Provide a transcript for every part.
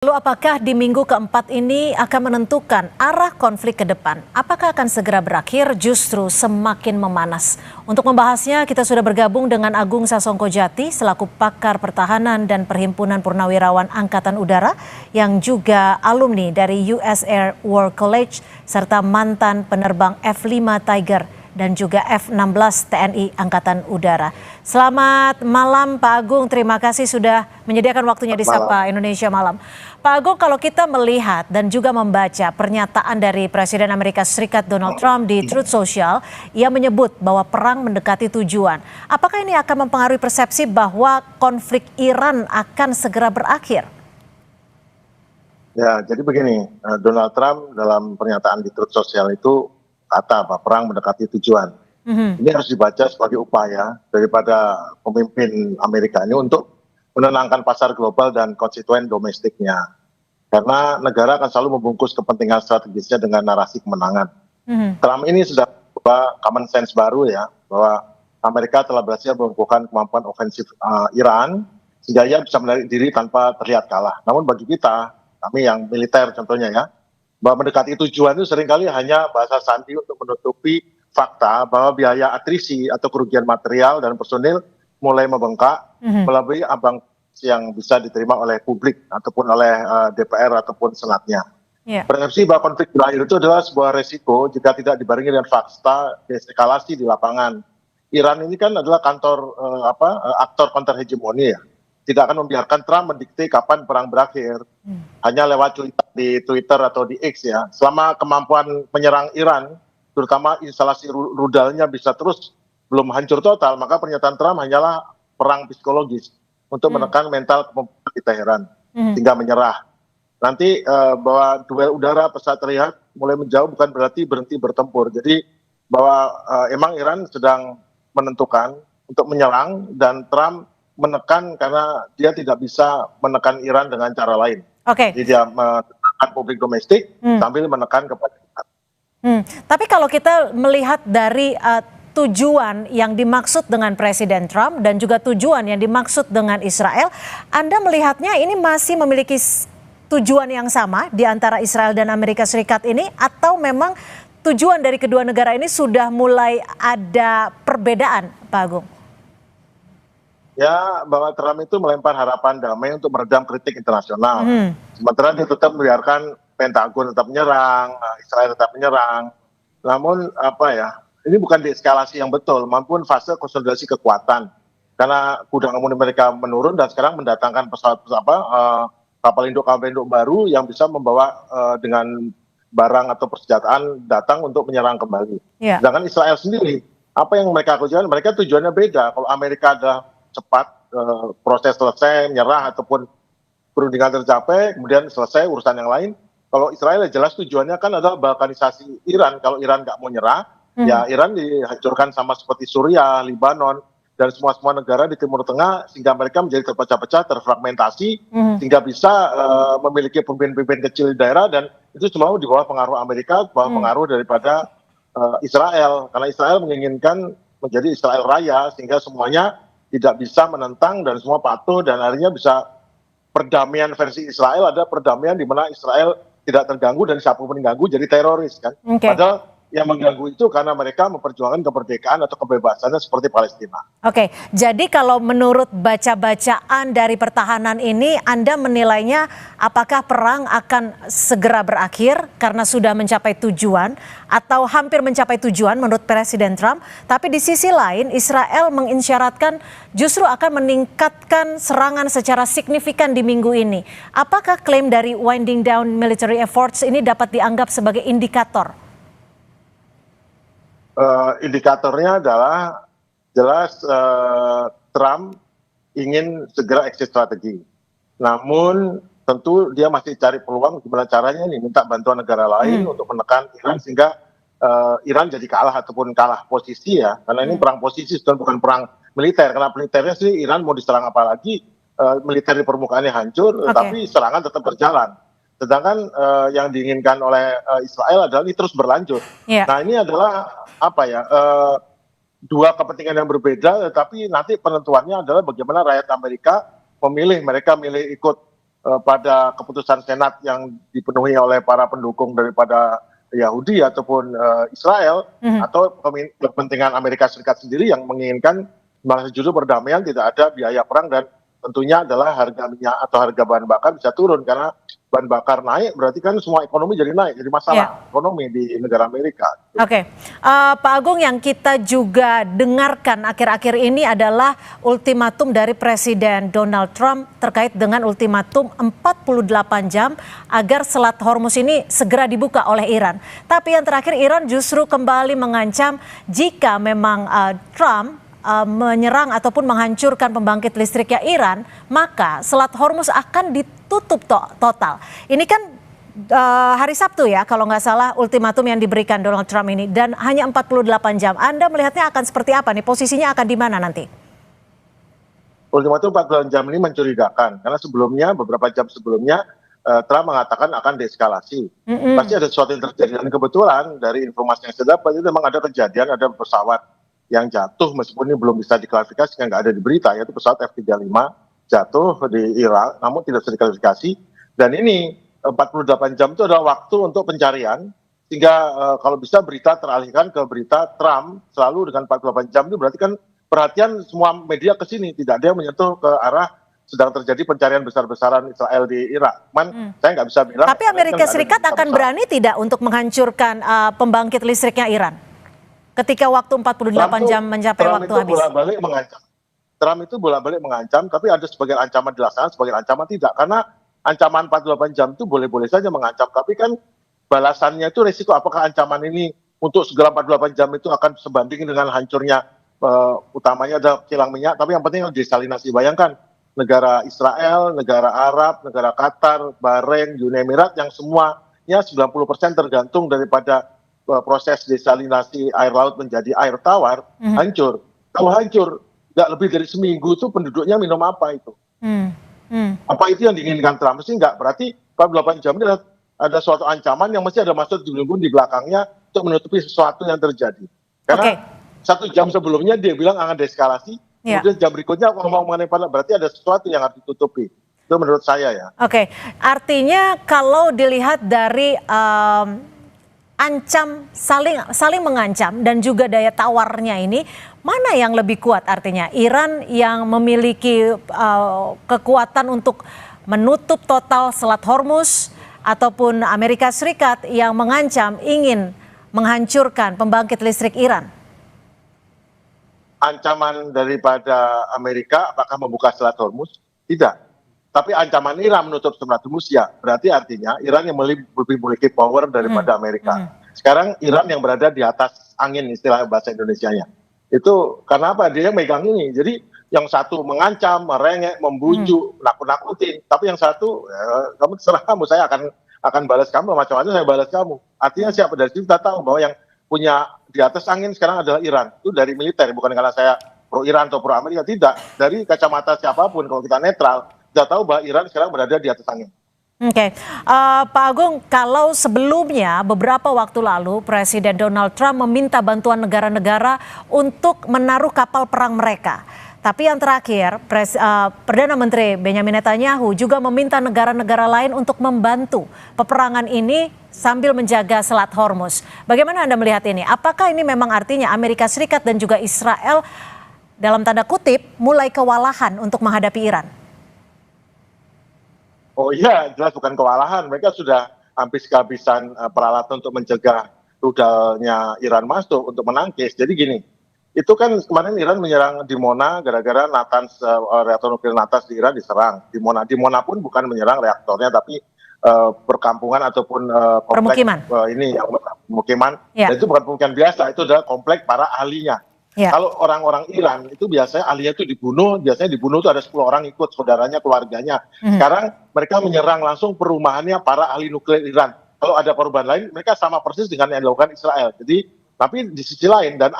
Lalu apakah di minggu keempat ini akan menentukan arah konflik ke depan? Apakah akan segera berakhir justru semakin memanas? Untuk membahasnya kita sudah bergabung dengan Agung Sasongkojati selaku pakar pertahanan dan Perhimpunan Purnawirawan Angkatan Udara yang juga alumni dari US Air War College serta mantan penerbang F-5 Tiger dan juga F-16 TNI Angkatan Udara. Selamat malam Pak Agung, terima kasih sudah menyediakan waktunya di Sapa Indonesia Malam. Pak Agung, kalau kita melihat dan juga membaca pernyataan dari Presiden Amerika Serikat Donald Trump di Truth Social, ia menyebut bahwa perang mendekati tujuan. Apakah ini akan mempengaruhi persepsi bahwa konflik Iran akan segera berakhir? Ya, jadi begini, Donald Trump dalam pernyataan di Truth Social itu kata bahwa perang mendekati tujuan. Ini harus dibaca sebagai upaya daripada pemimpin Amerika ini untuk menenangkan pasar global dan konstituen domestiknya. Karena negara akan selalu membungkus kepentingan strategisnya dengan narasi kemenangan. Trump ini sudah membawa common sense baru ya, bahwa Amerika telah berhasil melumpuhkan kemampuan ofensif Iran, sehingga ia bisa menarik diri tanpa terlihat kalah. Namun bagi kita, kami yang militer contohnya ya, bahwa mendekati tujuan itu seringkali hanya bahasa sandi untuk menutupi fakta bahwa biaya atrisi atau kerugian material dan personil mulai membengkak melalui ambang yang bisa diterima oleh publik ataupun oleh DPR ataupun senatnya. Persepsi bahwa konflik berakhir itu adalah sebuah resiko jika tidak dibarengi dengan fakta deeskalasi di lapangan. Iran ini kan adalah aktor counter hegemoni ya. Tidak akan membiarkan Trump mendikte kapan perang berakhir. Hanya lewat di Twitter atau di X ya. Selama kemampuan menyerang Iran, terutama instalasi rudalnya bisa terus belum hancur total, maka pernyataan Trump hanyalah perang psikologis untuk menekan mental kemampuan di Teheran hingga menyerah. Nanti bahwa duel udara pesawat terlihat mulai menjauh bukan berarti berhenti bertempur. Jadi bahwa emang Iran sedang menentukan untuk menyerang dan Trump menekan karena dia tidak bisa menekan Iran dengan cara lain. Jadi dia menekan publik domestik sambil menekan kepada Iran. Tapi kalau kita melihat dari tujuan yang dimaksud dengan Presiden Trump dan juga tujuan yang dimaksud dengan Israel, Anda melihatnya ini masih memiliki tujuan yang sama di antara Israel dan Amerika Serikat ini, atau memang tujuan dari kedua negara ini sudah mulai ada perbedaan, Pak Agung? Ya, bahwa Trump itu melempar harapan damai untuk meredam kritik internasional. Sementara dia tetap membiarkan Pentagon tetap menyerang, Israel tetap menyerang. Namun ini bukan deeskalasi yang betul, maupun fase konsolidasi kekuatan. Karena gudang amunisi mereka menurun dan sekarang mendatangkan kapal induk baru yang bisa membawa dengan barang atau persenjataan datang untuk menyerang kembali. Sedangkan Israel sendiri, apa yang mereka kerjakan, mereka tujuannya beda. Kalau Amerika adalah cepat proses selesai, menyerah ataupun perundingan tercapai, kemudian selesai urusan yang lain. Kalau Israel jelas tujuannya kan adalah balkanisasi Iran. Kalau Iran nggak mau nyerah, ya Iran dihancurkan sama seperti Suriah, Libanon, dan semua negara di Timur Tengah, sehingga mereka menjadi terpecah-pecah, terfragmentasi, sehingga bisa memiliki pemimpin-pemimpin kecil di daerah, dan itu semua di bawah pengaruh Amerika, bawah pengaruh daripada Israel. Karena Israel menginginkan menjadi Israel Raya, sehingga semuanya tidak bisa menentang dan semua patuh, dan akhirnya bisa perdamaian versi Israel, ada perdamaian di mana Israel tidak terganggu dan siapapun yang mengganggu jadi teroris kan. Padahal yang mengganggu itu karena mereka memperjuangkan kemerdekaan atau kebebasannya seperti Palestina. Jadi kalau menurut baca-bacaan dari pertahanan ini, Anda menilainya apakah perang akan segera berakhir karena sudah mencapai tujuan atau hampir mencapai tujuan menurut Presiden Trump, tapi di sisi lain Israel mengisyaratkan justru akan meningkatkan serangan secara signifikan di minggu ini. Apakah klaim dari winding down military efforts ini dapat dianggap sebagai indikator? Indikatornya adalah jelas Trump ingin segera exit strategi. Namun tentu dia masih cari peluang gimana caranya nih minta bantuan negara lain untuk menekan Iran sehingga Iran jadi kalah ataupun kalah posisi ya. Karena ini perang posisi bukan perang militer. Karena militernya sih Iran mau diserang apalagi militer di permukaannya hancur, tapi serangan tetap berjalan. Sedangkan yang diinginkan oleh Israel adalah ini terus berlanjut. Nah ini adalah dua kepentingan yang berbeda, tetapi nanti penentuannya adalah bagaimana rakyat Amerika memilih, mereka milih ikut pada keputusan Senat yang dipenuhi oleh para pendukung daripada Yahudi ataupun Israel, atau kepentingan Amerika Serikat sendiri yang menginginkan justru perdamaian, tidak ada biaya perang, dan tentunya adalah harga minyak atau harga bahan bakar bisa turun, karena bahan bakar naik berarti kan semua ekonomi jadi naik, jadi masalah ekonomi di negara Amerika. Oke, Pak Agung, yang kita juga dengarkan akhir-akhir ini adalah ultimatum dari Presiden Donald Trump terkait dengan ultimatum 48 jam agar Selat Hormuz ini segera dibuka oleh Iran. Tapi yang terakhir, Iran justru kembali mengancam jika memang Trump menyerang ataupun menghancurkan pembangkit listriknya Iran, maka Selat Hormuz akan ditutup total. Ini kan hari Sabtu ya, kalau nggak salah, ultimatum yang diberikan Donald Trump ini, dan hanya 48 jam. Anda melihatnya akan seperti apa nih? Posisinya akan di mana nanti? Ultimatum 48 jam ini mencurigakan, karena sebelumnya, beberapa jam sebelumnya, Trump mengatakan akan deeskalasi. Pasti ada sesuatu yang terjadi, dan kebetulan dari informasi yang saya dapat itu memang ada kejadian, ada pesawat yang jatuh, meskipun ini belum bisa diklarifikasi, nggak ada di berita, yaitu pesawat F-35 jatuh di Irak, namun tidak bisa diklarifikasi. Dan ini 48 jam itu adalah waktu untuk pencarian, sehingga kalau bisa berita teralihkan ke berita Trump selalu dengan 48 jam itu berarti kan perhatian semua media ke sini, tidak ada yang menyentuh ke arah sedang terjadi pencarian besar-besaran Israel di Irak. Saya nggak bisa bilang. Tapi Amerika Serikat akan berani tidak untuk menghancurkan pembangkit listriknya Iran ketika waktu 48 jam mencapai waktu habis? Trump itu bolak-balik mengancam, tapi ada sebagian ancaman dilaksanakan, sebagian ancaman tidak. Karena ancaman 48 jam itu boleh-boleh saja mengancam, tapi kan balasannya itu resiko. Apakah ancaman ini untuk segera 48 jam itu akan sebanding dengan hancurnya, utamanya ada kilang minyak, tapi yang penting desalinasi. Bayangkan negara Israel, negara Arab, negara Qatar, Bahrain, Uni Emirat, yang semuanya 90% tergantung daripada proses desalinasi air laut menjadi air tawar, hancur. Kalau hancur, nggak lebih dari seminggu itu penduduknya minum apa itu? Apa itu yang diinginkan Trump? Mesti nggak. Berarti 48 jam ini ada suatu ancaman yang mesti ada maksud di belakangnya untuk menutupi sesuatu yang terjadi. Karena 1 jam sebelumnya dia bilang akan deeskalasi, kemudian jam berikutnya ngomong mengenai berarti ada sesuatu yang harus ditutupi. Itu menurut saya ya. Oke, artinya kalau dilihat dari saling mengancam dan juga daya tawarnya ini, mana yang lebih kuat artinya? Iran yang memiliki kekuatan untuk menutup total Selat Hormuz, ataupun Amerika Serikat yang mengancam ingin menghancurkan pembangkit listrik Iran? Ancaman daripada Amerika apakah membuka Selat Hormuz? Tidak. Tapi ancaman Iran menutup Selat Hormuz, ya. Berarti artinya Iran yang lebih memiliki power daripada Amerika. Sekarang Iran yang berada di atas angin, istilah bahasa Indonesianya. Itu karena apa? Dia yang megang ini. Jadi yang satu mengancam, merengek, membujuk, nakut-nakutin. Tapi yang satu, kamu terserah kamu, saya akan balas kamu, macam-macam saya balas kamu. Artinya siapa? Dari situ kita tahu bahwa yang punya di atas angin sekarang adalah Iran. Itu dari militer, bukan karena saya pro Iran atau pro Amerika, tidak. Dari kacamata siapapun, kalau kita netral, kita tahu bahwa Iran sekarang berada di atas angin. Oke, Pak Agung, kalau sebelumnya beberapa waktu lalu Presiden Donald Trump meminta bantuan negara-negara untuk menaruh kapal perang mereka. Tapi yang terakhir, Perdana Menteri Benjamin Netanyahu juga meminta negara-negara lain untuk membantu peperangan ini sambil menjaga Selat Hormuz. Bagaimana Anda melihat ini? Apakah ini memang artinya Amerika Serikat dan juga Israel dalam tanda kutip mulai kewalahan untuk menghadapi Iran? Oh iya, jelas bukan kewalahan. Mereka sudah hampir kehabisan peralatan untuk mencegah rudalnya Iran masuk untuk menangkis. Jadi gini, itu kan kemarin Iran menyerang Dimona gara-gara reaktor nuklir Natanz di Iran diserang. Dimona pun bukan menyerang reaktornya, tapi perkampungan ataupun kompleks pemukiman. Dan itu bukan pemukiman biasa, itu adalah kompleks para ahlinya. Kalau orang-orang Iran itu biasanya ahlinya itu biasanya dibunuh itu ada 10 orang ikut, saudaranya, keluarganya. Sekarang mereka menyerang langsung perumahannya para ahli nuklir Iran. Kalau ada korban lain, mereka sama persis dengan yang dilakukan Israel. Jadi, tapi di sisi lain, dan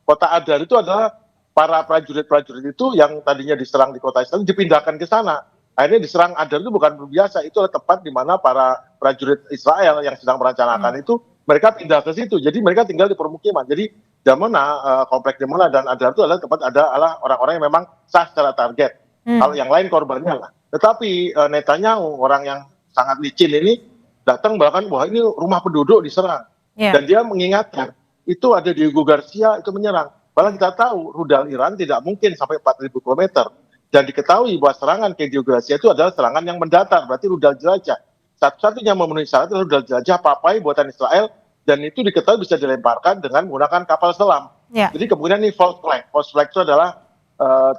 kota Adar itu adalah para prajurit-prajurit itu yang tadinya diserang di kota Israel, dipindahkan ke sana. Akhirnya diserang Adar itu bukan biasa, itu adalah tempat di mana para prajurit Israel yang sedang merencanakan itu, mereka pindah ke situ. Jadi mereka tinggal di permukiman. Jadi Dimona, kompleks Dimona dan Adar itu adalah tempat adalah orang-orang yang memang sah secara target. Kalau yang lain korbannya lah. Tetapi Netanyahu, orang yang sangat licin ini, datang bahkan wah ini rumah penduduk diserang. Ya. Dan dia mengingatkan, itu ada Diego Garcia itu menyerang. Padahal kita tahu rudal Iran tidak mungkin sampai 4.000 km. Dan diketahui bahwa serangan ke Diego Garcia itu adalah serangan yang mendatar, berarti rudal jelajah. Satu-satunya memenuhi syarat adalah rudal jelajah Papai buatan Israel, dan itu diketahui bisa dilemparkan dengan menggunakan kapal selam. Ya. Jadi kemudian ini false flag. False flag itu adalah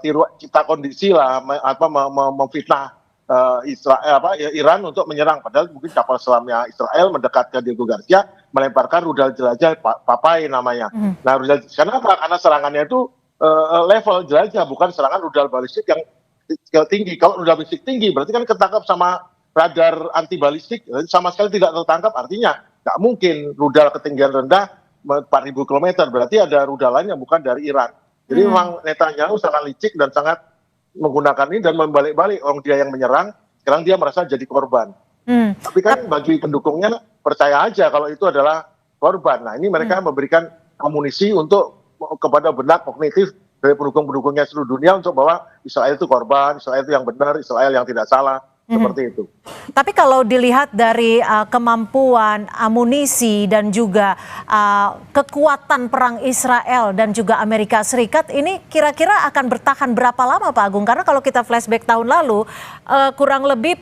tiru cipta kondisi lah, memfitnah Iran untuk menyerang, padahal mungkin kapal selamnya Israel mendekat ke Diego Garcia, melemparkan rudal jelajah Papai namanya. Nah, kenapa? Karena serangannya itu level jelajah, bukan serangan rudal balistik yang tinggi. Kalau rudal balistik tinggi berarti kan ketangkap sama radar anti balistik, sama sekali tidak tertangkap, artinya nggak mungkin rudal ketinggian rendah 4.000 km, berarti ada rudal lain yang bukan dari Iran. Jadi memang Netanyahu sangat licik dan sangat menggunakan ini dan membalik-balik, orang dia yang menyerang, sekarang dia merasa jadi korban. Tapi kan bagi pendukungnya percaya aja kalau itu adalah korban. Nah, ini mereka memberikan amunisi untuk kepada benak kognitif dari pendukung-pendukungnya seluruh dunia untuk bahwa Israel itu korban, Israel itu yang benar, Israel yang tidak salah. Seperti itu. Tapi kalau dilihat dari kemampuan, amunisi, dan juga kekuatan perang Israel dan juga Amerika Serikat, ini kira-kira akan bertahan berapa lama Pak Agung? Karena kalau kita flashback tahun lalu, kurang lebih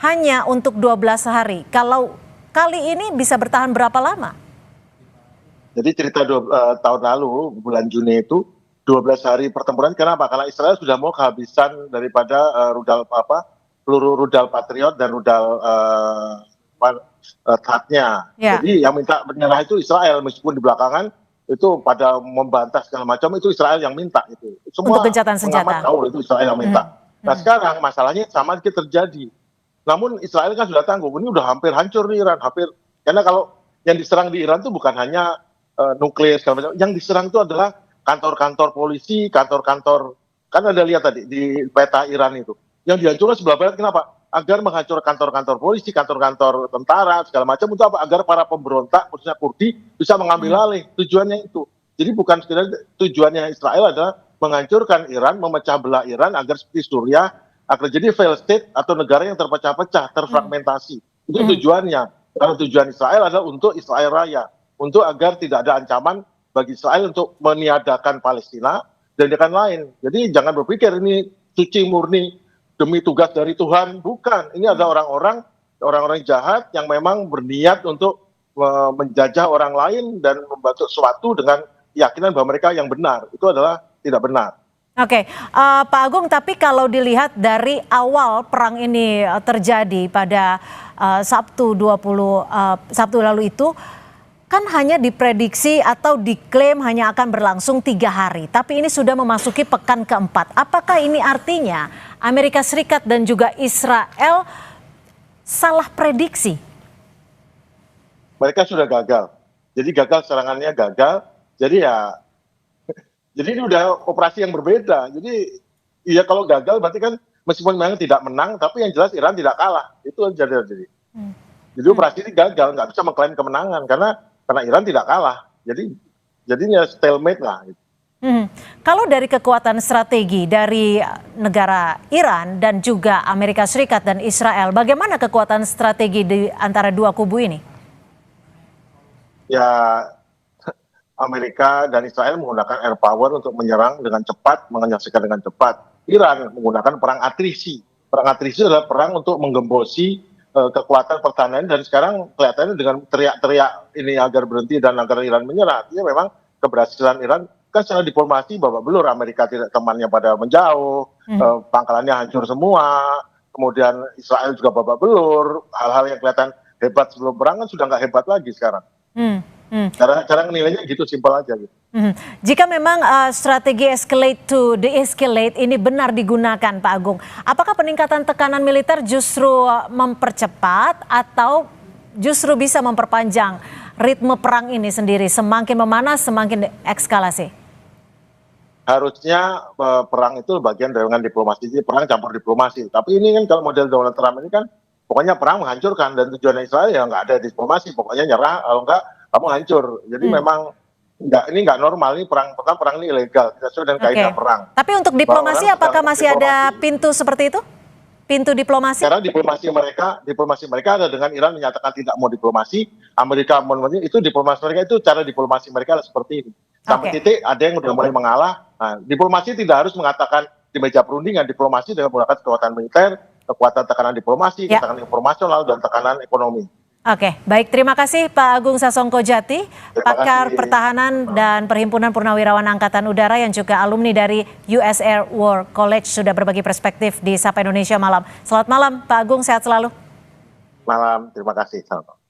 hanya untuk 12 hari. Kalau kali ini bisa bertahan berapa lama? Jadi cerita tahun lalu, bulan Juni itu, 12 hari pertempuran, kenapa? Karena Israel sudah mau kehabisan daripada peluru rudal Patriot dan rudal THAAD-nya. Ya. Jadi yang minta menyerah itu Israel, meskipun di belakangan itu pada membantah segala macam, itu Israel yang minta itu. Semua untuk gencatan senjata. tahu itu Israel yang minta. Nah sekarang masalahnya sama sedikit terjadi. Namun Israel kan sudah tangguh, ini udah hampir hancur di Iran, hampir. Karena kalau yang diserang di Iran itu bukan hanya nuklir segala macam, yang diserang itu adalah kantor-kantor polisi, kantor-kantor, kan ada lihat tadi di peta Iran itu. Yang dihancurkan sebelah barat, kenapa? Agar menghancurkan kantor-kantor polisi, kantor-kantor tentara, segala macam, untuk apa? Agar para pemberontak, khususnya Kurdi, bisa mengambil alih. Tujuannya itu. Jadi bukan sekedar tujuannya Israel adalah menghancurkan Iran, memecah belah Iran, agar seperti Suriah, agar jadi failed state atau negara yang terpecah-pecah, terfragmentasi. Itu tujuannya. Karena tujuan Israel adalah untuk Israel Raya. Untuk agar tidak ada ancaman bagi Israel untuk meniadakan Palestina dan yang lain. Jadi jangan berpikir ini suci murni, demi tugas dari Tuhan, bukan. Ini ada orang-orang jahat yang memang berniat untuk menjajah orang lain dan membantu sesuatu dengan keyakinan bahwa mereka yang benar. Itu adalah tidak benar. Oke, Pak Agung, tapi kalau dilihat dari awal perang ini terjadi pada Sabtu lalu itu, kan hanya diprediksi atau diklaim hanya akan berlangsung 3 hari. Tapi ini sudah memasuki pekan keempat. Apakah ini artinya Amerika Serikat dan juga Israel salah prediksi? Mereka sudah gagal. Jadi gagal, serangannya gagal. Jadi jadi ini udah operasi yang berbeda. Jadi ya kalau gagal berarti kan meskipun memang tidak menang, tapi yang jelas Iran tidak kalah. Itu aja jadi. Jadi operasi ini gagal, nggak bisa mengklaim kemenangan karena Iran tidak kalah. Jadinya stalemate lah. Kalau dari kekuatan strategi dari negara Iran dan juga Amerika Serikat dan Israel, bagaimana kekuatan strategi di antara dua kubu ini? Ya, Amerika dan Israel menggunakan air power untuk menyerang dengan cepat, menyaksikan dengan cepat. Iran menggunakan perang atrisi. Perang atrisi adalah perang untuk menggembosi kekuatan pertahanan, dan sekarang kelihatannya dengan teriak-teriak ini agar berhenti dan agar Iran menyerah. Artinya memang keberhasilan Iran kan secara diplomasi babak belur, Amerika tidak, temannya pada menjauh, pangkalannya hancur semua, kemudian Israel juga babak belur, hal-hal yang kelihatan hebat sebelum perang kan sudah nggak hebat lagi sekarang. Cara nilainya gitu, simpel aja gitu. Jika memang strategi escalate to de-escalate ini benar digunakan, Pak Agung, apakah peningkatan tekanan militer justru mempercepat atau justru bisa memperpanjang ritme perang ini sendiri, semakin memanas semakin eskalasi? Harusnya perang itu bagian dari diplomasi, jadi perang campur diplomasi. Tapi ini kan kalau model Donald Trump ini kan pokoknya perang menghancurkan, dan tujuan Israel ya nggak ada diplomasi, pokoknya nyerah, kalau nggak kamu hancur. Jadi memang ini nggak normal, ini perang ini ilegal, tidak sesuai dengan kaidah perang. Tapi untuk diplomasi apakah masih ada pintu seperti itu? pintu diplomasi? Karena diplomasi mereka ada dengan Iran menyatakan tidak mau diplomasi, Amerika itu diplomasi mereka itu cara diplomasi mereka seperti ini. Sampai titik ada yang sudah mulai mengalah. Nah, diplomasi tidak harus mengatakan di meja perundingan, diplomasi dengan menggunakan kekuatan militer, kekuatan tekanan diplomasi, tekanan informasional dan tekanan ekonomi. Oke, baik. Terima kasih Pak Agung Sasongko-Jati, pakar pertahanan dan Perhimpunan Purnawirawan Angkatan Udara yang juga alumni dari US Air War College sudah berbagi perspektif di Sapa Indonesia Malam. Selamat malam Pak Agung, sehat selalu. Malam, terima kasih. Selamat.